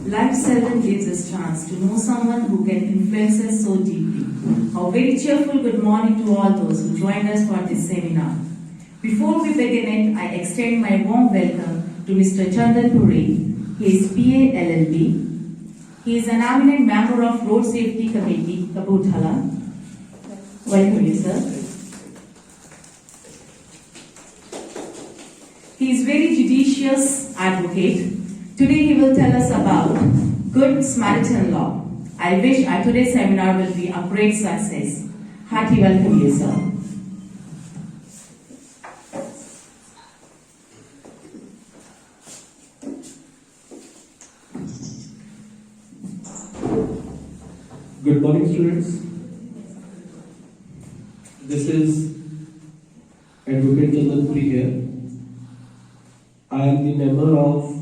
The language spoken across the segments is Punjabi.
Life seldom gives us chance to know someone who can influence us so deeply. A very cheerful good morning to all those who joined us for this seminar. Before we begin it, I extend my warm welcome to Mr. Chandan Puri. He is PA LLB. He is an eminent member of Road Safety Committee, Kapurthala. Welcome you, sir. He is very judicious advocate. Today he will tell us about Good Samaritan law. I wish our today's seminar will be a great success. Hearty welcome you, sir. Good morning, students. This is Advocate Chandan Puri here. I am the member of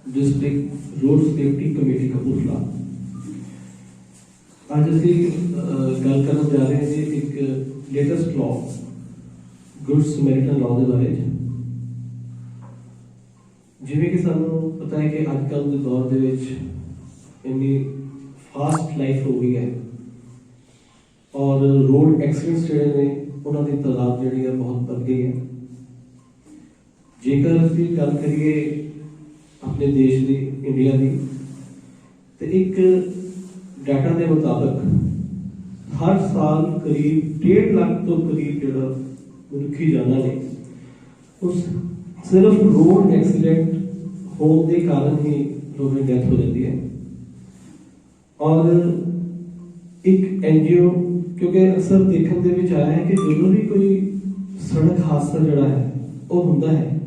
District Road Safety Committee Kapurthala. आज ਅਸੀਂ ਗੱਲ ਕਰਨ ਜਾ ਰਹੇ ਹਾਂ ਜੀ ਇੱਕ ਲੇਟੈਸਟ ਲਾਅ ਗੁੱਡ ਸਮੈਰਿਟਨ ਲਾਅ ਦੇ ਬਾਰੇ। ਜਿਵੇਂ ਕਿ ਸਾਨੂੰ ਪਤਾ ਹੈ ਕਿ ਅੱਜ ਕੱਲ੍ਹ ਦੇ ਦੌਰ ਦੇ ਵਿੱਚ ਇੰਨੀ ਫਾਸਟ ਲਾਈਫ ਹੋ ਗਈ ਹੈ ਔਰ ਰੋਡ ਐਕਸੀਡੈਂਟਸ ਜਿਹੜੇ ਨੇ ਉਹਨਾਂ ਦੀ ਤਾਦਾਦ ਜਿਹੜੀ ਹੈ ਬਹੁਤ ਵੱਧ ਗਈ ਹੈ। ਜੇਕਰ ਅਸੀਂ ਗੱਲ ਕਰੀਏ ਆਪਣੇ ਦੇਸ਼ ਦੀ ਇੰਡੀਆ ਦੀ ਤੇ ਇੱਕ ਡਾਟਾ ਦੇ ਮੁਤਾਬਕ ਹਰ ਸਾਲ ਕਰੀਬ 1.5 ਲੱਖ ਤੋਂ ਕਰੀਬ ਜਿਹੜਾ ਮਨੁੱਖੀ ਜਾਨਾਂ ਨੇ ਉਸ ਸਿਰਫ ਰੋਡ ਐਕਸੀਡੈਂਟ ਹੋਣ ਦੇ ਕਾਰਨ ਹੀ ਲੋਕਾਂ ਦੀ ਡੈਥ ਹੋ ਜਾਂਦੀ ਹੈ। ਔਰ ਇੱਕ NGO ਕਿਉਂਕਿ ਅਕਸਰ ਦੇਖਣ ਦੇ ਵਿੱਚ ਆਇਆ ਹੈ ਕਿ ਜਦੋਂ ਵੀ ਕੋਈ ਸੜਕ ਹਾਦਸਾ ਜਿਹੜਾ ਹੈ ਉਹ ਹੁੰਦਾ ਹੈ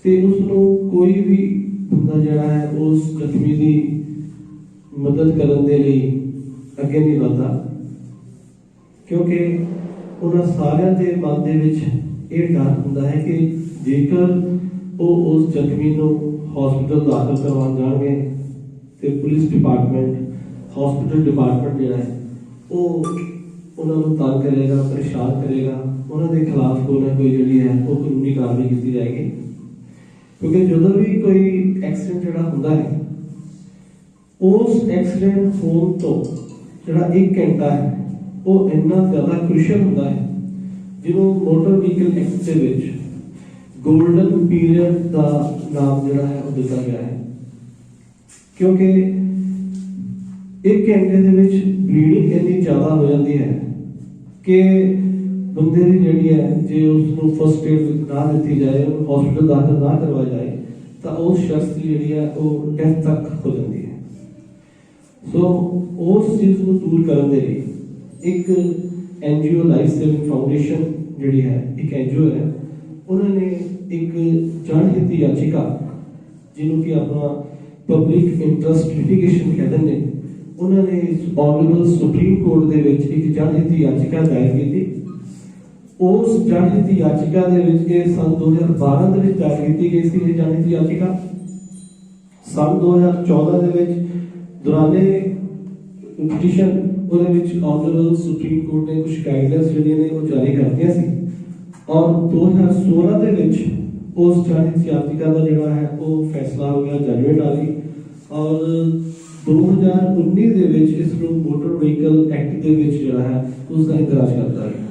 ਤੇ ਉਸ ਨੂੰ ਕੋਈ ਵੀ ਬੰਦਾ ਜਿਹੜਾ ਹੈ ਉਸ ਜ਼ਖਮੀ ਦੀ ਮਦਦ ਕਰਨ ਦੇ ਲਈ ਅੱਗੇ ਨਹੀਂ ਵਧਦਾ, ਕਿਉਂਕਿ ਉਹਨਾਂ ਸਾਰਿਆਂ ਦੇ ਮਨ ਦੇ ਵਿੱਚ ਇਹ ਡਰ ਹੁੰਦਾ ਹੈ ਕਿ ਜੇਕਰ ਉਹ ਉਸ ਜ਼ਖਮੀ ਨੂੰ ਹਸਪੀਟਲ ਦਾਖਲ ਕਰਵਾਉਣ ਜਾਣਗੇ ਤੇ ਪੁਲਿਸ ਡਿਪਾਰਟਮੈਂਟ ਹਸਪੀਟਲ ਡਿਪਾਰਟਮੈਂਟ ਜਿਹੜਾ ਹੈ ਉਹ ਉਹਨਾਂ ਨੂੰ ਤੰਗ ਕਰੇਗਾ, ਪਰੇਸ਼ਾਨ ਕਰੇਗਾ, ਉਹਨਾਂ ਦੇ ਖਿਲਾਫ ਕੋਈ ਨਾ ਕੋਈ ਜਿਹੜੀ ਹੈ ਉਹ ਕਾਨੂੰਨੀ ਕਾਰਵਾਈ ਕੀਤੀ ਜਾਏਗੀ। ਕਿਉਂਕਿ ਜਦੋਂ ਵੀ ਕੋਈ ਐਕਸੀਡੈਂਟ ਜਿਹੜਾ ਹੁੰਦਾ ਹੈ ਉਸ ਐਕਸੀਡੈਂਟ ਹੋਣ ਤੋਂ ਜਿਹੜਾ 1 ਘੰਟਾ ਹੈ ਉਹ ਇੰਨਾ ਜ਼ਿਆਦਾ ਕ੍ਰੂਸ਼ੀਅਲ ਹੁੰਦਾ ਹੈ ਜਿਹਨੂੰ ਮੋਟਰ ਵਹੀਕਲ ਐਕਟ ਦੇ ਵਿੱਚ ਗੋਲਡਨ ਪੀਰੀਅਡ ਦਾ ਨਾਮ ਜਿਹੜਾ ਹੈ ਉਹ ਦਿੱਤਾ ਗਿਆ ਹੈ। ਕਿਉਂਕਿ 1 ਘੰਟੇ ਦੇ ਵਿੱਚ ਬਲੀਡਿੰਗ ਇੰਨੀ ਜ਼ਿਆਦਾ ਹੋ ਜਾਂਦੀ ਹੈ ਕਿ ਬੰਦੇ ਦੀ ਜਿਹੜੀ ਹੈ ਜੇ ਉਸ ਨੂੰ ਫਸਟ ਏਡ ਨਾ ਦਿੱਤੀ ਜਾਏ, ਉਹਨੂੰ ਹਸਪੀਟਲ ਦਾਖਲ ਨਾ ਕਰਵਾਇਆ ਜਾਏ ਤਾਂ ਉਸ ਸ਼ਖਸ ਦੀ ਜਿਹੜੀ ਹੈ ਉਹ ਡੈਥ ਤੱਕ ਹੋ ਜਾਂਦੀ ਹੈ। ਸੋ ਉਸ ਚੀਜ਼ ਨੂੰ ਦੂਰ ਕਰਨ ਦੇ ਲਈ ਇੱਕ NGO ਲਾਈਫ ਸੇਵਿੰਗ ਫਾਊਂਡੇਸ਼ਨ ਜਿਹੜੀ ਹੈ ਇੱਕ NGO ਹੈ, ਉਹਨਾਂ ਨੇ ਇੱਕ ਜਨਹਿਤ ਯਾਚਿਕਾ ਜਿਹਨੂੰ ਕਿ ਆਪਣਾ ਪਬਲਿਕ ਇੰਟਰਸਟ ਲਿਟੀਗੇਸ਼ਨ ਕਹਿੰਦੇ ਨੇ, ਉਹਨਾਂ ਨੇ ਆਨਰੇਬਲ ਸੁਪਰੀਮ ਕੋਰਟ ਦੇ ਵਿੱਚ ਇੱਕ ਜਨਹਿਤ ਯਾਚਿਕਾ ਦਾਇਰ ਕੀਤੀ। ਉਸ ਜਨਹਿਤ ਯਾਚਿਕਾ ਦੇ ਵਿੱਚ ਇਹ ਸੰਨ 2012 ਦੇ ਵਿੱਚ ਦਾਇਰ ਕੀਤੀ ਗਈ ਸੀ। ਇਹ ਜਨਹਿਤ ਯਾਚਿਕਾ ਸੰਨ 2014 ਦੇ ਵਿੱਚ ਦੌਰਾਨੇ ਪਟੀਸ਼ਨ ਉਹਦੇ ਵਿੱਚ ਆਨਰੇਬਲ ਸੁਪਰੀਮ ਕੋਰਟ ਨੇ ਕੁਝ ਗਾਈਡਲਾਈਨਸ ਜਿਹੜੀਆਂ ਨੇ ਉਹ ਜਾਰੀ ਕਰਤੀਆਂ ਸੀ ਔਰ 2016 ਦੇ ਵਿੱਚ ਉਸ ਜਨਹਿਤ ਯਾਚਿਕਾ ਦਾ ਜਿਹੜਾ ਹੈ ਉਹ ਫੈਸਲਾ ਹੋ ਗਿਆ, ਜਜਮੈਂਟ ਆ ਗਈ ਔਰ 2019 ਦੇ ਵਿੱਚ ਇਸ ਨੂੰ ਮੋਟਰ ਵਹੀਕਲ ਐਕਟ ਦੇ ਵਿੱਚ ਜਿਹੜਾ ਹੈ ਉਸ ਦਾ ਇੰਦਰਾਜ ਕਰਤਾ ਗਿਆ।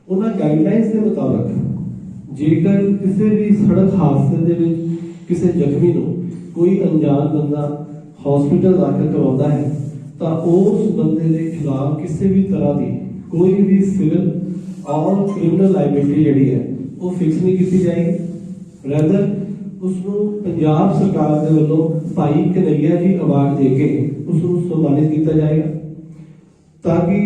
ਉਹਨਾਂ ਗਾਈਡਲਾਈਨਸ ਦੇ ਮੁਤਾਬਕ ਜੇਕਰ ਕਿਸੇ ਵੀ ਸੜਕ ਹਾਦਸੇ ਦੇ ਵਿੱਚ ਕਿਸੇ ਜ਼ਖਮੀ ਨੂੰ ਕੋਈ ਅਣਜਾਣ ਬੰਦਾ ਹਸਪੀਟਲ ਦਾਖਲ ਕਰਵਾਉਂਦਾ ਹੈ ਤਾਂ ਉਸ ਬੰਦੇ ਦੇ ਖਿਲਾਫ ਕਿਸੇ ਵੀ ਤਰ੍ਹਾਂ ਦੀ ਕੋਈ ਵੀ ਸਿਵਲ ਔਰ ਕ੍ਰਿਮੀਨਲ ਲਾਇਬਿਲਿਟੀ ਜਿਹੜੀ ਹੈ ਉਹ ਫਿਕਸ ਨਹੀਂ ਕੀਤੀ ਜਾਏਗੀ। ਰੈਦਰ ਉਸ ਨੂੰ ਪੰਜਾਬ ਸਰਕਾਰ ਦੇ ਵੱਲੋਂ ਭਾਈ ਕਨਈਆ ਜੀ ਅਵਾਰਡ ਦੇ ਕੇ ਉਸ ਨੂੰ ਸਨਮਾਨਿਤ ਕੀਤਾ ਜਾਏਗਾ ਤਾਂ ਕਿ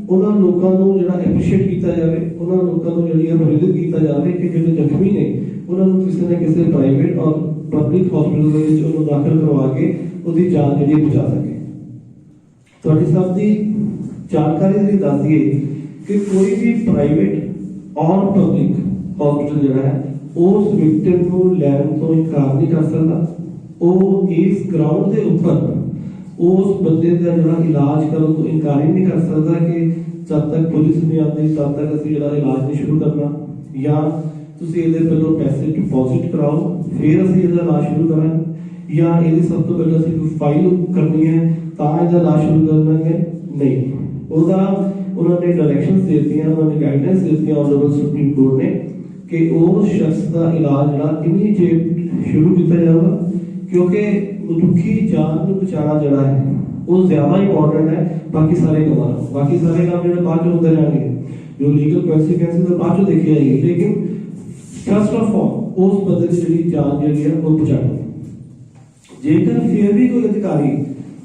ਉਹਨਾਂ ਲੋਕਾਂ ਨੂੰ ਜਿਹੜਾ ਐਪਰੀਸ਼ੀਏਟ ਕੀਤਾ ਜਾਵੇ, ਉਹਨਾਂ ਲੋਕਾਂ ਨੂੰ ਜਿਹੜੀ ਪ੍ਰੇਰਿਤ ਕੀਤਾ ਜਾਵੇ ਕਿ ਜਿਹੜੇ ਜ਼ਖਮੀ ਨੇ ਉਹਨਾਂ ਨੂੰ ਕਿਸੇ ਨਾ ਕਿਸੇ ਪ੍ਰਾਈਵੇਟ ਔਰ ਪਬਲਿਕ ਹਸਪੀਟਲ ਦੇ ਵਿੱਚ ਉਹਨੂੰ ਦਾਖਲ ਕਰਵਾ ਕੇ ਉਹਦੀ ਜਾਨ ਜਿਹੜੀ ਬਚਾ ਸਕੇ। ਤੁਹਾਡੀ ਸਭ ਦੀ ਜਾਣਕਾਰੀ ਲਈ ਦੱਸ ਦਈਏ ਕਿ ਕੋਈ ਵੀ ਪ੍ਰਾਈਵੇਟ ਔਰ ਪਬਲਿਕ ਹਸਪੀਟਲ ਜਿਹੜਾ ਹੈ ਉਸ ਵਿਕਟਿਮ ਨੂੰ ਲੈਣ ਤੋਂ ਇਨਕਾਰ ਨਹੀਂ ਕਰ ਸਕਦਾ। ਉਹ ਇਸ ਗਰਾਊਂਡ ਦੇ ਉੱਪਰ ਉਸ ਬੰਦੇ ਦਾ ਜਿਹੜਾ ਇਲਾਜ ਕਰਨ ਤੋਂ ਇਨਕਾਰ ਹੀ ਨਹੀਂ ਕਰ ਸਕਦਾ ਕਿ ਜਦ ਤੱਕ ਪੁਲਿਸ ਨਹੀਂ ਆਉਂਦੀ ਤਦ ਤੱਕ ਅਸੀਂ ਜਿਹੜਾ ਇਲਾਜ ਨਹੀਂ ਸ਼ੁਰੂ ਕਰਨਾ, ਜਾਂ ਤੁਸੀਂ ਇਹਦੇ ਪਹਿਲਾਂ ਪੈਸੇ ਡਿਪੋਜ਼ਿਟ ਕਰਾਓ ਫਿਰ ਅਸੀਂ ਇਹਦਾ ਇਲਾਜ ਸ਼ੁਰੂ ਕਰਾਂਗੇ। ਜਾਂ ਇਹਦੀ ਸਭ ਤੋਂ ਪਹਿਲਾਂ ਅਸੀਂ ਕੋਈ ਫਾਈਲ ਕਰਨੀ ਹੈ ਤਾਂ ਇਹਦਾ ਇਲਾਜ ਸ਼ੁਰੂ ਕਰਨਾ ਹੈ, ਨਹੀਂ। ਉਹਦਾ ਉਹਨਾਂ ਨੇ ਡਾਇਰੈਕਸ਼ਨਸ ਦੇ ਦਿੱਤੀਆਂ, ਉਹਨਾਂ ਨੇ ਗਾਈਡਲਾਈਨਸ ਦੇ ਦਿੱਤੀਆਂ ਆਨਰੇਬਲ ਸੁਪਰੀਮ ਕੋਰਟ ਨੇ ਕਿ ਉਸ ਸ਼ਖਸ ਦਾ ਇਲਾਜ ਜਿਹੜਾ ਇਮੀਡੀਏਟ ਸ਼ੁਰੂ ਕੀਤਾ ਜਾਊਗਾ, ਕਿਉਂਕਿ ਮਨੁੱਖੀ ਜਾਨ ਨੂੰ ਬਚਾਉਣਾ ਜਿਹੜਾ ਹੈ ਉਹ ਜ਼ਿਆਦਾ ਇੰਪੋਰਟੈਂਟ ਹੈ ਬਾਕੀ ਸਾਰੇ ਕੰਮਾਂ ਨਾਲੋਂ। ਬਾਕੀ ਸਾਰੇ ਕੰਮ ਜਿਹੜੇ ਬਾਅਦ ਚ ਹੁੰਦੇ ਰਹਿਣਗੇ, ਜੋ ਲੀਗਲ ਕਨਸੀਕੁਐਂਸਿਸ ਉਹ ਬਾਅਦ ਚ ਦੇਖੇ ਜਾਏਗੀ, ਲੇਕਿਨ ਫਸਟ ਆਫ ਆਲ ਉਸ ਬੰਦੇ ਦੀ ਜਿਹੜੀ ਜਾਨ ਜਿਹੜੀ ਹੈ ਉਹ ਬਚਾਉਣੀ। ਜੇਕਰ ਫਿਰ ਵੀ ਕੋਈ ਅਧਿਕਾਰੀ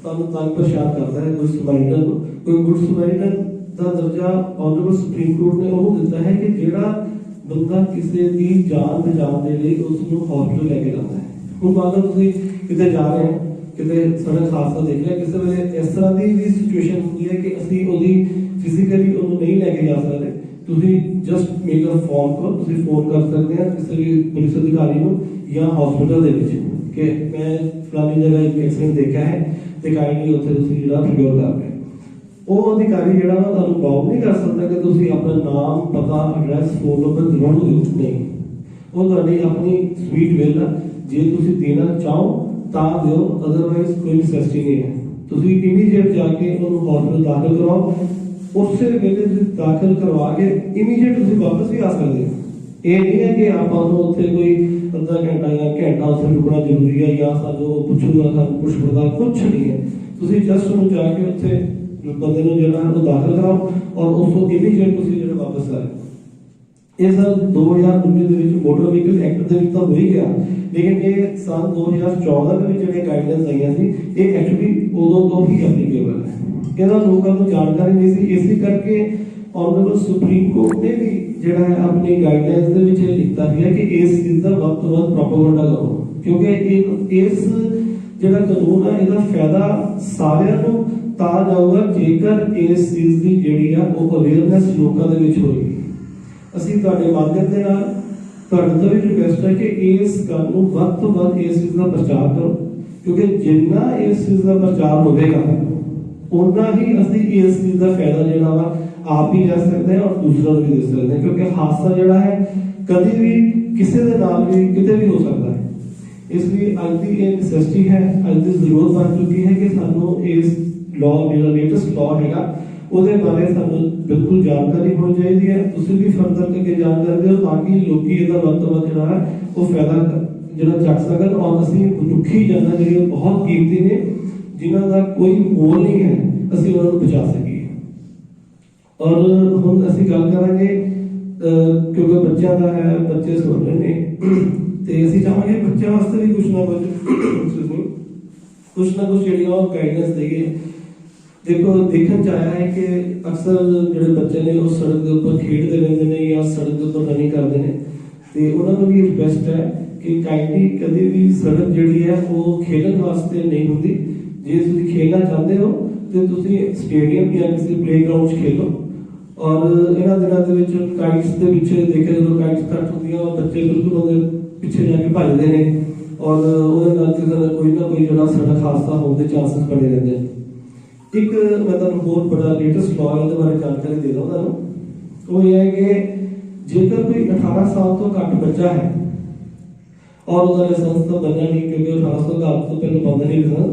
ਤੁਹਾਨੂੰ ਤੰਗ ਪਰੇਸ਼ਾਨ ਕਰਦਾ ਹੈ, ਗੁੱਡ ਸਮੈਰਿਟਨ ਨੂੰ, ਕੋਈ ਗੁੱਡ ਸਮੈਰਿਟਨ ਦਾ ਦਰਜਾ ਆਨਰੇਬਲ ਸੁਪਰੀਮ ਕੋਰਟ ਨੇ ਉਹ ਦਿੱਤਾ ਹੈ ਕਿ ਜਿਹੜਾ ਬੰਦਾ ਕਿਸੇ ਦੀ ਜਾਨ ਬਚਾਉਣ ਦੇ ਲਈ ਉਸ ਨੂੰ ਹਸਪੀਟਲ ਲੈ ਕੇ ਜਾਂਦਾ ਹੈ। ਹੁਣ ਮੰਨ ਲਓ ਤੁਸੀਂ ਕਿਤੇ ਜਾ ਰਹੇ ਹੋ, ਕਿਤੇ ਸੜਕ ਹਾਦਸਾ ਦੇਖ ਲਿਆ, ਕਿਸੇ ਵੇਲੇ ਇਸ ਤਰ੍ਹਾਂ ਦੀ ਵੀ ਸਿਚੁਏਸ਼ਨ ਹੁੰਦੀ ਹੈ ਕਿ ਅਸੀਂ ਉਹਦੀ ਫਿਜ਼ੀਕਲੀ ਉਹਨੂੰ ਨਹੀਂ ਲੈ ਕੇ ਜਾ ਸਕਦੇ, ਤੁਸੀਂ just make a phone call, ਤੁਸੀਂ ਫੋਨ ਕਰ ਸਕਦੇ ਆ ਕਿਸੇ ਵੀ ਪੁਲਿਸ ਅਧਿਕਾਰੀ ਨੂੰ ਜਾਂ ਹਸਪੀਟਲ ਦੇ ਵਿੱਚ ਕਿ ਮੈਂ ਫਲਾਣੀ ਜਗ੍ਹਾ ਇੱਕ ਐਕਸੀਡੈਂਟ ਦੇਖਿਆ ਹੈ ਤੇ ਕਾਈਂਡਲੀ ਉੱਥੇ ਤੁਸੀਂ ਜਿਹੜਾ ਪ੍ਰਯੋਗ ਕਰ ਰਹੇ। ਉਹ ਅਧਿਕਾਰੀ ਜਿਹੜਾ ਵਾ ਤੁਹਾਨੂੰ ਬਾਉਂਡ ਨਹੀਂ ਕਰ ਸਕਦਾ ਕਿ ਤੁਸੀਂ ਆਪਣਾ ਨਾਮ, ਪਤਾ, ਐਡਰੈਸ, ਫੋਨ ਨੰਬਰ ਜ਼ਰੂਰ ਦਿਓ, ਨਹੀਂ। ਉਹ ਤੁਹਾਡੀ ਆਪਣੀ ਸਵੀਟ ਵਿਲ ਆ, ਜੇ ਤੁਸੀਂ ਦੇਣਾ ਚਾਹੋ ਤਾਂ ਦਿਓ, ਅਦਰਵਾਈਜ਼ ਕੋਈ ਨੈਸੈਸਿਟੀ ਨਹੀਂ ਹੈ। ਤੁਸੀਂ ਇਮੀਡੀਏਟ ਜਾ ਕੇ ਉਹਨੂੰ ਹਸਪੀਟਲ ਦਾਖਲ ਕਰਵਾਓ, ਉਸੇ ਵੇਲੇ ਤੁਸੀਂ ਦਾਖਲ ਕਰਵਾ ਕੇ ਇਮੀਡੀਏਟ ਤੁਸੀਂ ਵਾਪਸ ਵੀ ਆ ਸਕਦੇ ਹੋ। ਇਹ ਨਹੀਂ ਹੈ ਕਿ ਆਪਾਂ ਨੂੰ ਉੱਥੇ ਕੋਈ ਅੱਧਾ ਘੰਟਾ ਜਾਂ ਘੰਟਾ ਉੱਥੇ ਰੁਕਣਾ ਜ਼ਰੂਰੀ ਹੈ ਜਾਂ ਸਾਨੂੰ ਪੁੱਛੂਗਾ, ਸਾਨੂੰ ਪੁੱਛ ਪੜਤਾਲ ਕੁਛ ਨਹੀਂ ਹੈ। ਤੁਸੀਂ ਜਸਟ ਉਹਨੂੰ ਜਾ ਕੇ ਉੱਥੇ ਬੰਦੇ ਨੂੰ ਜਿਹੜਾ ਉਹ ਦਾਖਲ ਕਰਾਓ ਔਰ ਉਸ ਤੋਂ ਇਮੀਡੀਏਟ ਤੁਸੀਂ ਜਿਹੜਾ ਵਾਪਸ ਆਏ। ਇਹ ਸਰ 2019 ਦੇ ਵਿੱਚ ਮੋਟਰ ਵਹੀਕਲ ਐਕਟ ਦੇ ਵਿੱਚ ਤਾਂ ਹੋ ਹੀ ਗਿਆ, ਲੇਕਿਨ ਇਹ ਸਾਲ 2014 ਦੇ ਵਿੱਚ ਜਿਹੜੇ ਗਾਈਡਲਾਈਨਸ ਆਈਆਂ ਸੀ ਇਹ ਐਕਚੁਅਲੀ ਉਦੋਂ ਤੋਂ ਹੀ ਐਪਲੀਕੇਬਲ ਹੈ। ਇਹਦਾ ਲੋਕਾਂ ਨੂੰ ਜਾਣਕਾਰੀ ਨਹੀਂ ਸੀ, ਇਸੇ ਕਰਕੇ ਆਨਰੇਬਲ ਸੁਪਰੀਮ ਕੋਰਟ ਨੇ ਵੀ ਜਿਹੜਾ ਹੈ ਆਪਣੀ ਗਾਈਡਲਾਈਨਸ ਦੇ ਵਿੱਚ ਇਹ ਲਿਖਤਾ ਹੈ ਕਿ ਇਸ ਚੀਜ਼ ਦਾ ਵੱਧ ਤੋਂ ਵੱਧ ਪ੍ਰੋਪਾਗੈਂਡਾ ਕਰੋ, ਕਿਉਂਕਿ ਇਸ ਜਿਹੜਾ ਕਾਨੂੰਨ ਹੈ ਇਹਦਾ ਫਾਇਦਾ ਸਾਰਿਆਂ ਨੂੰ ਤਾਂ ਜਾਊਗਾ ਜੇਕਰ ਇਸ ਚੀਜ਼ ਦੀ ਜਿਹੜੀ ਆ ਉਹ ਅਵੇਅਰਨੈਸ ਲੋਕਾਂ ਦੇ ਵਿੱਚ ਹੋਏਗੀ। ਅਸੀਂ ਤੁਹਾਡੇ ਮਾਧਿਅਮ ਦੇ ਨਾਲ ਤੁਹਾਡੇ ਤੋਂ ਵੀ ਰਿਕੁਐਸਟ ਹੈ ਕਿ ਇਸ ਗੱਲ ਨੂੰ ਵੱਧ ਤੋਂ ਵੱਧ ਇਸ ਚੀਜ਼ ਦਾ ਪ੍ਰਚਾਰ ਕਰੋ, ਕਿਉਂਕਿ ਜਿੰਨਾ ਇਸ ਚੀਜ਼ ਦਾ ਪ੍ਰਚਾਰ ਹੋਵੇਗਾ ਉਨਾ ਹੀ ਅਸੀਂ ਇਸ ਚੀਜ਼ ਦਾ ਫਾਇਦਾ ਜਿਹੜਾ ਵਾ ਆਪ ਹੀ ਲੈ ਸਕਦੇ ਹਾਂ ਔਰ ਦੂਸਰਾ ਨੂੰ ਵੀ ਦੇ ਸਕਦੇ ਹਾਂ, ਕਿਉਂਕਿ ਹਾਦਸਾ ਜਿਹੜਾ ਹੈ ਕਦੀ ਵੀ ਕਿਸੇ ਦੇ ਨਾਲ ਵੀ ਕਿਤੇ ਵੀ ਹੋ ਸਕਦਾ ਹੈ। ਇਸ ਲਈ ਅੱਜ ਦੀ ਇਹ ਨੈਸੈਸਿਟੀ ਹੈ, ਅੱਜ ਦੀ ਜ਼ਰੂਰਤ ਬਣ ਚੁੱਕੀ ਹੈ ਕਿ ਸਾਨੂੰ ਇਸ ਲਾਅ ਜਿਹੜਾ ਲੇਟੈਸਟ ਲਾਅ ਹੈਗਾ ਉਹਦੇ ਬਾਰੇ ਸਾਨੂੰ ਬਿਲਕੁਲ ਜਾਣਕਾਰੀ ਹੋਣੀ ਚਾਹੀਦੀ ਹੈ। ਤੁਸੀਂ ਵੀ ਫਰਦਰ ਕਰਕੇ ਜਾਣਕਾਰੀ ਦਿਓ ਤਾਂ ਕਿ ਲੋਕੀ ਇਹਦਾ ਵੱਧ ਤੋਂ ਵੱਧ ਜਿਹੜਾ ਹੈ ਉਹ ਫਾਇਦਾ ਜਿਹੜਾ ਚੱਕ ਸਕਣ ਔਰ ਅਸੀਂ ਮਨੁੱਖੀ ਜਾਨਾਂ ਜਿਹੜੀਆਂ ਬਹੁਤ ਕੀਮਤੀ ਨੇ, ਜਿਨ੍ਹਾਂ ਦਾ ਕੋਈ ਮੋਲ ਨਹੀਂ ਹੈ, ਅਸੀਂ ਉਹਨਾਂ ਨੂੰ ਬਚਾ ਸਕੀਏ। ਔਰ ਹੁਣ ਅਸੀਂ ਗੱਲ ਕਰਾਂਗੇ ਕਿਉਂਕਿ ਬੱਚਿਆਂ ਦਾ ਹੈ, ਬੱਚੇ ਸੁਣ ਰਹੇ ਨੇ ਤੇ ਅਸੀਂ ਚਾਹਾਂਗੇ ਬੱਚਿਆਂ ਵਾਸਤੇ ਵੀ ਕੁਝ ਨਾ ਕੁਝ ਜਿਹੜੀਆਂ ਉਹ ਗਾਈਡੈਂਸ ਦੇਈਏ। ਦੇਖੋ ਦੇਖਣ ਚ ਆਇਆ ਹੈ ਕਿ ਅਕਸਰ ਜਿਹੜੇ ਬੱਚੇ ਨੇ ਉਹ ਸੜਕ ਦੇ ਉੱਪਰ ਖੇਡਦੇ ਰਹਿੰਦੇ ਨੇ ਜਾਂ ਸੜਕ ਦੇ ਉੱਪਰ ਰਨਿੰਗ ਕਰਦੇ ਨੇ, ਤੇ ਉਹਨਾਂ ਨੂੰ ਵੀ ਰਿਕੁਐਸਟ ਹੈ ਕਿ ਕਾਈਂਡਲੀ ਕਦੇ ਵੀ ਸੜਕ ਜਿਹੜੀ ਹੈ ਉਹ ਖੇਡਣ ਵਾਸਤੇ ਨਹੀਂ ਹੁੰਦੀ। ਜੇ ਤੁਸੀਂ ਖੇਡਣਾ ਚਾਹੁੰਦੇ ਹੋ ਤੇ ਤੁਸੀਂ ਸਟੇਡੀਅਮ ਜਾਂ ਕਿਸੇ ਪਲੇਗਰਾਉਂਡ 'ਚ ਖੇਡੋ। ਔਰ ਇਹਨਾਂ ਦਿਨਾਂ ਦੇ ਵਿੱਚ ਕਾਈਟਸ ਦੇ ਪਿੱਛੇ ਦੇਖਿਆ ਜਦੋਂ ਕਾਈਟਸ ਕੱਟ ਹੁੰਦੀਆਂ ਬੱਚੇ ਬਿਲਕੁਲ ਉਹਦੇ ਪਿੱਛੇ ਜਾ ਕੇ ਭੱਜਦੇ ਨੇ ਔਰ ਉਹਦੇ ਨਾਲ ਕੋਈ ਨਾ ਕੋਈ ਜਿਹੜਾ ਸੜਕ ਹਾਦਸਾ ਹੋਣ ਦੇ ਚਾਂਸਸ ਬਣੇ ਰਹਿੰਦੇ ਨੇ। ਇੱਕ ਮੈਂ ਤੁਹਾਨੂੰ ਹੋਰ ਬੜਾ ਲੇਟੈਸਟ ਲਾਅ ਇਹਦੇ ਬਾਰੇ ਜਾਣਕਾਰੀ ਦੇ ਦਵਾਂ ਤੁਹਾਨੂੰ। ਉਹ ਇਹ ਹੈ ਕਿ ਜੇਕਰ ਕੋਈ 18 ਸਾਲ ਤੋਂ ਘੱਟ ਬੱਚਾ ਹੈ ਔਰ ਉਹਦਾ ਲਾਇਸੈਂਸ ਤਾਂ ਬਣਨਾ ਨਹੀਂ, ਕਿਉਂਕਿ 18 ਸਾਲ ਤੋਂ ਪਹਿਲਾਂ ਬੰਦ ਨਹੀਂ ਲਾਇਸੈਂਸ,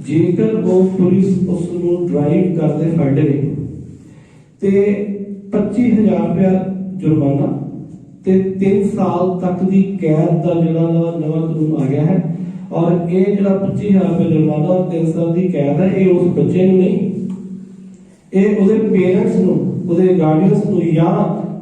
ਜੇਕਰ ਉਹ ਪੁਲਿਸ ਉਸ ਨੂੰ ਡਰਾਈਵ ਕਰਦੇ ਫੜਦੇ ਨੇ ਤੇ 25,000 ਰੁਪਇਆ ਜੁਰਮਾਨਾ ਤੇ 3 ਸਾਲ ਤੱਕ ਦੀ ਕੈਦ ਦਾ ਜਿਹੜਾ ਨਵਾਂ ਕਾਨੂੰਨ ਆ ਗਿਆ ਹੈ। ਔਰ ਇਹ ਜਿਹੜਾ 25,000 ਰੁਪਏ ਜੁਰਮਾਨਾ ਔਰ 3 ਸਾਲ ਦੀ ਕੈਦ ਹੈ, ਇਹ ਉਸ ਬੱਚੇ ਨੂੰ ਨਹੀਂ, ਇਹ ਉਹਦੇ ਪੇਰੈਂਟਸ ਨੂੰ, ਉਹਦੇ ਗਾਰਡੀਅਨਸ ਨੂੰ ਜਾਂ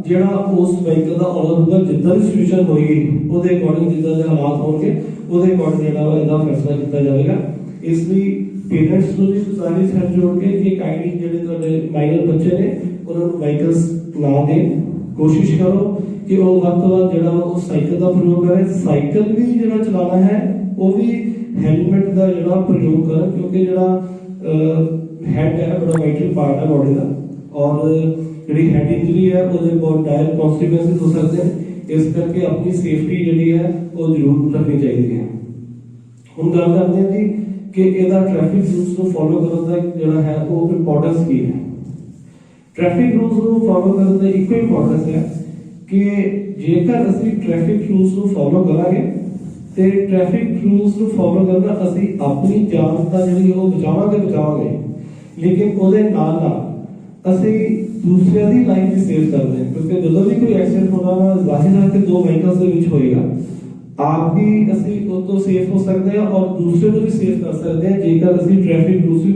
ਜਿਹੜਾ ਉਸ ਵਹੀਕਲ ਦਾ ਓਨਰ ਹੋਊਗਾ, ਜਿੱਦਾਂ ਦੀ ਸਿਚੁਏਸ਼ਨ ਹੋਏਗੀ ਉਹਦੇ ਅਕੋਰਡਿੰਗ, ਜਿੱਦਾਂ ਦੇ ਹਾਲਾਤ ਹੋਣਗੇ ਉਹਦੇ ਅਕੋਰਡਿੰਗ ਜਿਹੜਾ ਇਹਦਾ ਫੈਸਲਾ ਕੀਤਾ ਜਾਵੇਗਾ। ਇਸ ਲਈ ਪੇਰੈਂਟਸ ਨੂੰ ਵੀ ਗੁਜ਼ਾਰਿਸ਼ ਹੈ ਜੋੜ ਕੇ ਕਿ ਕਾਈਂਡਲੀ ਜਿਹੜੇ ਤੁਹਾਡੇ ਮਾਈਨਰ ਬੱਚੇ ਨੇ ਉਹਨਾਂ ਨੂੰ ਵਾਹੀਕਲਸ ਨਾ ਦੇਣ, ਕੋਸ਼ਿਸ਼ ਕਰੋ ਕਿ ਉਹ ਵੱਧ ਤੋਂ ਵੱਧ ਜਿਹੜਾ ਉਹ ਸਾਈਕਲ ਦਾ ਪ੍ਰਯੋਗ ਕਰੇ। ਸਾਈਕਲ ਵੀ ਜਿਹੜਾ ਚਲਾਉਣਾ ਹੈ ਉਹ ਵੀ ਹੈਲਮਟ ਦਾ ਜਿਹੜਾ ਪ੍ਰਯੋਗ ਕਰਨ, ਕਿਉਂਕਿ ਜਿਹੜਾ ਹੈਡ ਹੈ ਬੜਾ ਵਾਈਟਲ ਪਾਰਟ ਹੈ ਬੋਡੀ ਦਾ ਔਰ ਜਿਹੜੀ ਹੈਡ ਇੰਜਰੀ ਹੈ ਉਹਦੇ ਬਹੁਤ ਡਾਇਰੈਕਟ ਕਨਸੀਕੁਐਂਸਿਸ ਹੋ ਸਕਦੇ ਨੇ। ਇਸ ਕਰਕੇ ਆਪਣੀ ਸੇਫਟੀ ਜਿਹੜੀ ਹੈ ਉਹ ਜ਼ਰੂਰ ਰੱਖਣੀ ਚਾਹੀਦੀ ਹੈ। ਹੁਣ ਗੱਲ ਕਰਦੇ ਹਾਂ ਜੀ ਕਿ ਇਹਦਾ ਟ੍ਰੈਫਿਕ ਰੂਲਸ ਨੂੰ ਫੋਲੋ ਕਰਨ ਦਾ ਜਿਹੜਾ ਹੈ ਉਹ ਇੰਪੋਰਟੈਂਸ ਕੀ ਹੈ। ਟ੍ਰੈਫਿਕ ਰੂਲਸ ਨੂੰ ਫੋਲੋ ਕਰਨ ਦਾ ਇੱਕੋ ਇੰਪੋਰਟੈਂਸ ਹੈ ਕਿ ਜੇਕਰ ਅਸੀਂ ਟ੍ਰੈਫਿਕ ਰੂਲਸ ਨੂੰ ਫੋਲੋ ਕਰਾਂਗੇ ਤੇ ਟ੍ਰੈਫਿਕ ਰੂਲਸ ਨੂੰ ਫੋਲੋ ਕਰਨਾ ਅਸੀਂ ਆਪਣੀ ਜਾਨ ਤਾਂ ਜਿਹੜੀ ਉਹ ਬਚਾਵਾਂਗੇ ਲੇਕਿਨ ਉਹਦੇ ਨਾਲ ਅਸੀਂ ਦੂਸਰਿਆਂ ਦੀ ਲਾਈਫ ਵੀ ਸੇਵ ਕਰਦੇ ਹਾਂ ਕਿਉਂਕਿ ਜਦੋਂ ਵੀ ਕੋਈ ਐਕਸੀਡੈਂਟ ਹੋਣਾ ਵਾ ਜ਼ਾਹਿਰ ਹੈ ਕਿ ਦੋ ਵਹੀਕਲਸ ਦੇ ਵਿੱਚ ਹੋਏਗਾ ਆਪ ਵੀ ਅਸੀਂ ਉਹ ਤੋਂ ਸੇਫ ਹੋ ਸਕਦੇ ਹਾਂ ਔਰ ਦੂਸਰੇ ਨੂੰ ਵੀ ਸੇਫ ਕਰ ਸਕਦੇ ਹਾਂ ਜੇਕਰ ਅਸੀਂ ਟ੍ਰੈਫਿਕ ਰੂਲਸ ਵੀ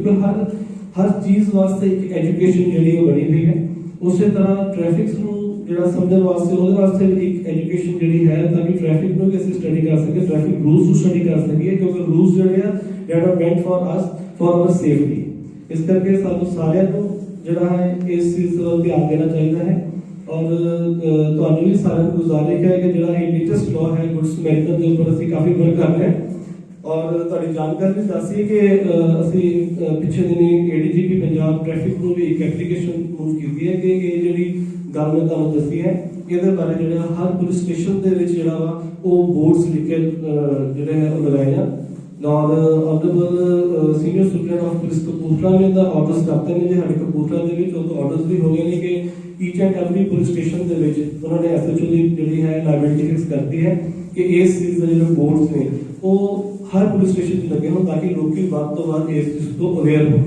ਹਰ ਚੀਜ਼ ਵਾਸਤੇ ਇੱਕ ਐਜੂਕੇਸ਼ਨ ਜਿਹੜੀ ਉਹ ਬਣੀ ਹੋਈ ਹੈ ਉਸੇ ਤਰ੍ਹਾਂ ਟ੍ਰੈਫਿਕ ਨੂੰ ਜਿਹੜਾ ਸਮਝਣ ਵਾਸਤੇ ਉਹਦੇ ਵਾਸਤੇ ਇੱਕ ਐਜੂਕੇਸ਼ਨ ਜਿਹੜੀ ਹੈ ਤਾਂ ਕਿ ਟ੍ਰੈਫਿਕ ਨੂੰ ਵੀ ਅਸੀਂ ਸਟੱਡੀ ਕਰ ਸਕੀਏ ਟ੍ਰੈਫਿਕ ਰੂਲਸ ਨੂੰ ਸਟੱਡੀ ਕਰ ਸਕੀਏ ਕਿਉਂਕਿ ਰੂਲਸ ਜਿਹੜੇ ਆ that R meant for us for hour safety ਇਸ ਕਰਕੇ ਸਾਨੂੰ ਸਾਰਿਆਂ ਨੂੰ ਜਿਹੜਾ ਹੈ ਇਸ ਚੀਜ਼ ਵੱਲ ਧਿਆਨ ਦੇਣਾ ਚਾਹੀਦਾ ਹੈ ਔਰ ਤੁਹਾਨੂੰ ਵੀ ਸਾਰਿਆਂ ਨੂੰ ਗੁਜ਼ਾਰਿਸ਼ ਹੈ ਕਿ ਜਿਹੜਾ ਇਹ ਲੇਟੈਸਟ ਲਾਅ ਹੈ ਗੁੱਡ ਸਮੈਰਿਟਨ ਦੇ ਉੱਪਰ ਅਸੀਂ ਕਾਫੀ ਵਰਕ ਕਰ ਰਹੇ ਹਾਂ ਔਰ ਤੁਹਾਡੀ ਜਾਣਕਾਰੀ ਵੀ ਦੱਸੀ ਕਿ ਅਸੀਂ ਪਿਛਲੇ ਦਿਨੀ ਏਡੀਜੀਪੀ ਪੰਜਾਬ ਟ੍ਰੈਫਿਕ ਨੂੰ ਵੀ ਇੱਕ ਐਪਲੀਕੇਸ਼ਨ ਮੂਵ ਕੀਤੀ ਹੈ ਕਿ ਇਹ ਜਿਹੜੀ ਗੱਲ ਮੈਂ ਤੁਹਾਨੂੰ ਦੱਸੀ ਹੈ ਇਹਦੇ ਬਾਰੇ ਜਿਹੜਾ ਹਰ ਪੁਲਿਸ ਸਟੇਸ਼ਨ ਦੇ ਵਿੱਚ ਜਿਹੜਾ ਵਾ ਉਹ ਬੋਰਡਸ ਲਿਖ ਕੇ ਜਿਹੜੇ ਹੈ ਉਹ ਲਗਾਏ ਜਾਣ ਨਾਲ honourable senior superintendent of police Kapurthala ਨੇ ਦਾ ਆਰਡਰਸ ਕਰਤੇ ਨੇ ਜੇ ਸਾਡੇ ਕਪੂਰਥਲਾ ਦੇ ਵਿੱਚ ਉਹ ਆਰਡਰਸ ਵੀ ਹੋ ਗਏ ਨੇ ਕਿ each and every police station ਦੇ ਵਿੱਚ ਉਹਨਾਂ ਨੇ ਐਸਐਚਓ ਦੀ ਜਿਹੜੀ ਹੈ ਲਾਇਬਿਲਿਟੀ ਫਿਕਸ ਕਰਤੀ ਹੈ ਕਿ ਇਸ ਚੀਜ਼ ਦੇ ਜਿਹੜੇ ਬੋਰਡਸ ਨੇ ਉਹ ਹਰ ਪੁਲਿਸ ਸਟੇਸ਼ਨ ਤੇ ਲੱਗੇ ਹੋਣ ਤਾਂ ਕਿ ਲੋਕੀ ਵੱਧ ਤੋਂ ਵੱਧ ਇਸ ਚੀਜ਼ ਤੋਂ ਅਵੇਅਰ ਹੋਣ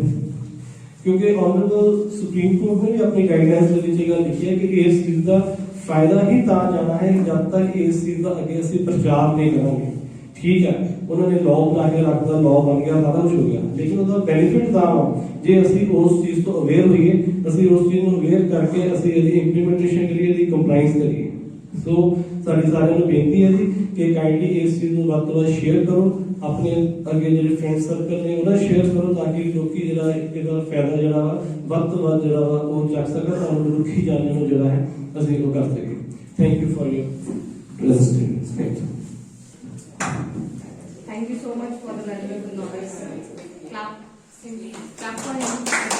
ਕਿਉਂਕਿ ਆਨਰੇਬਲ ਸੁਪਰੀਮ ਕੋਰਟ ਨੇ ਵੀ ਆਪਣੀ ਗਾਈਡਲਾਈਨਸ ਦੇ ਵਿੱਚ ਇਹ ਗੱਲ ਲਿਖੀ ਹੈ ਕਿ ਇਸ ਚੀਜ਼ ਦਾ ਫਾਇਦਾ ਹੀ ਤਾਂ ਜਾਣਾ ਹੈ ਜਦ ਤੱਕ ਇਸ ਚੀਜ਼ ਦਾ ਅੱਗੇ ਅਸੀਂ ਪ੍ਰਚਾਰ ਨਹੀਂ ਕਰਾਂਗੇ ਠੀਕ ਹੈ ਉਹਨਾਂ ਨੇ ਲਾਅ ਬਣਾ ਕੇ ਰੱਖਦਾ ਲਾਅ ਬਣ ਗਿਆ ਸਾਰਾ ਕੁਝ ਹੋ ਗਿਆ ਲੇਕਿਨ ਉਹਦਾ ਬੈਨੀਫਿਟ ਤਾਂ ਜੇ ਅਸੀਂ ਉਸ ਚੀਜ਼ ਤੋਂ ਅਵੇਅਰ ਹੋਈਏ ਅਸੀਂ ਉਸ ਚੀਜ਼ ਨੂੰ ਅਵੇਅਰ ਕਰਕੇ ਅਸੀਂ ਇਹਦੀ ਇੰਪਲੀਮੈਂਟੇਸ਼ਨ ਕਰੀਏ ਇਹਦੀ ਕੰਪਲਾਈਂਸ ਕਰੀਏ ਸੋ ਸਾਡੀ ਸਾਰਿਆਂ ਨੂੰ ਬੇਨਤੀ ਹੈ ਜੀ ਕਿ ਕਾਈਂਡਲੀ ਇਸ ਚੀਜ਼ ਨੂੰ ਵੱਧ ਤੋਂ ਵੱਧ ਸ਼ੇਅਰ ਕਰੋ ਆਪਣੇ ਅੱਗੇ ਜਿਹੜੇ ਫਰੈਂਡ ਸਰਕਲ ਨੇ ਉਹਨਾਂ ਸ਼ੇਅਰ ਕਰੋ ਤਾਂ ਕਿ ਲੋਕੀ ਜਿਹੜਾ ਇਹਦਾ ਫਾਇਦਾ ਜਿਹੜਾ ਵਾ ਵੱਧ ਤੋਂ ਵੱਧ ਜਿਹੜਾ ਵਾ ਉਹ ਚੱਕ ਸਕਣ ਤਾਂ ਮਨੁੱਖੀ ਜਾਨਾਂ ਨੂੰ ਜਿਹੜਾ ਹੈ ਅਸੀਂ ਉਹ ਕਰ ਸਕੀਏ thank you for your presentation Thank you so much for the valuable knowledge. Clap for him.